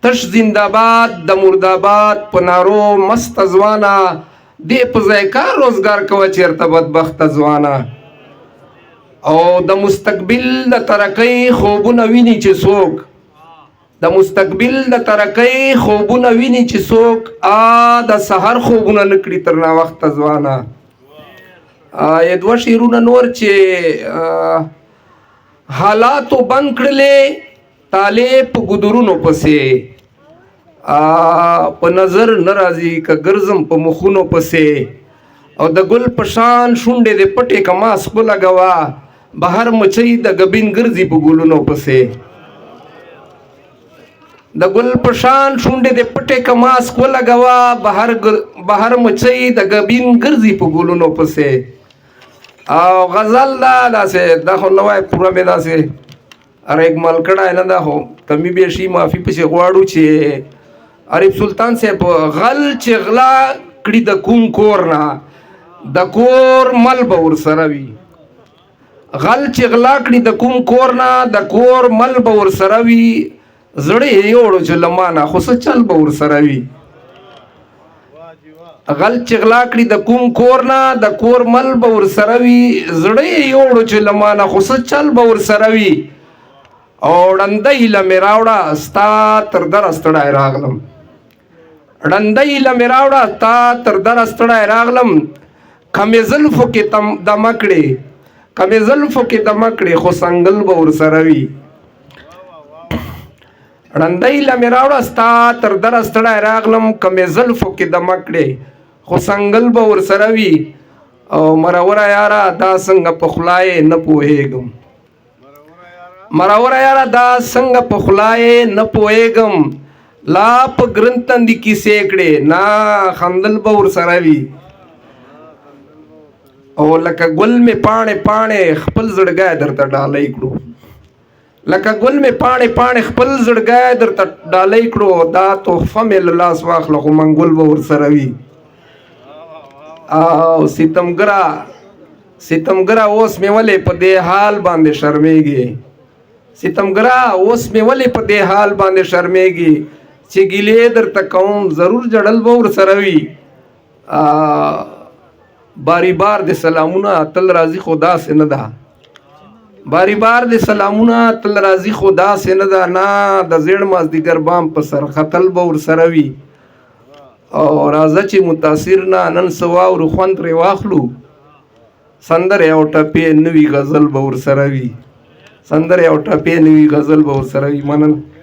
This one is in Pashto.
تش زنده‌باد د مرداباد په نارو مست ځوانه دې په ځای کار روزګار کوه چېرته بدبخته ځوانه او د مستقبل د ترقۍ خوبونه ویني چې څوک د مستقبل د ترقۍ خوبونه ویني چې څوک د سحر خوبونه نه کړي تر ناوخته ځوانه یې دوه شعرونه نور چې حالاتو بند کړلې طالب په ګودرونو پسې په نظر نه راځي که ګرځم په مخونو پسې او د ګل په شان شونډې د پټې که ماسک ولګوه بهر مچۍ د ګبین ګرځي په ګلونو پسې د ګل په شان شونډې د پټې که ماسک ولګوه بهر مچۍ د ګبین ګرځي په ګلونو پسې او غزل دا داسې دا خو نه وای پوره مې داسې ارګ مل کړای نه دا خو کمی به شي معافي پسې غواړو چې عارف سلطان صاحب غل چې غلا کړي د کوم کور نه د کور مل به ورسره وي غل چې غلا کړي د کوم کور نه د کور مل به ورسره وي زړه یې یوړو چې له ما نه خو څه چل به ورسره وي غل چې غلا کړي د کوم کور نه د کور مل به ورسره وي زړه یې یوړو چې له ما نه خو څه چل به ورسره وي او ړندۍ له مې راوړه ستا تر دره ستړی راغلم ړندۍ له مې راوړه ستا تر دره ستړی راغلم کمې زلفو کې دمه کړې کمې زلفو کې دمه کړې خو سنګل به ورسره وي ړندۍ له مې راوړه ستا تر دره ستړی راغلم کمې زلفو کې دمه کړې خو سنګل به ورسره وي او مرور یاره دا څنګه په خوله یې نه پوهېږم مرور یاره دا څنګه په خوله یې نه پوهېږم لا په ګرن تندي کیسې کړې نه خندل به ورسره وي او لکه ګل مې پاڼې پاڼې خپل زړګی درته ډالۍ کړو لکه ګل مې پاڼې پاڼې خپل زړګی درته ډالۍ کړو دا تحفه مې له لاس واخله خو منګل به ورسره وي او ستمګره اوس مې ولې په دې حال باندې شرمېږي ستمګره اوس مې ولې په دې حال باندې شرمېږي چې ګیلې درته کوم ضرور جړل به ورسره وي باری بار د سلامونه تل راځي خو داسې نه ده باری بار د سلامونه تل راځي خو داسې نه ده نه د زیړ مازدیګر بام په سر ختل به ورسره وي او راځه چې متاثر نه نن څه واورو خوند ترې واخلو سندرې او ټپې نوي غزل به ورسره وي سندرې او ټپې نوي غزل به ورسره وي مننه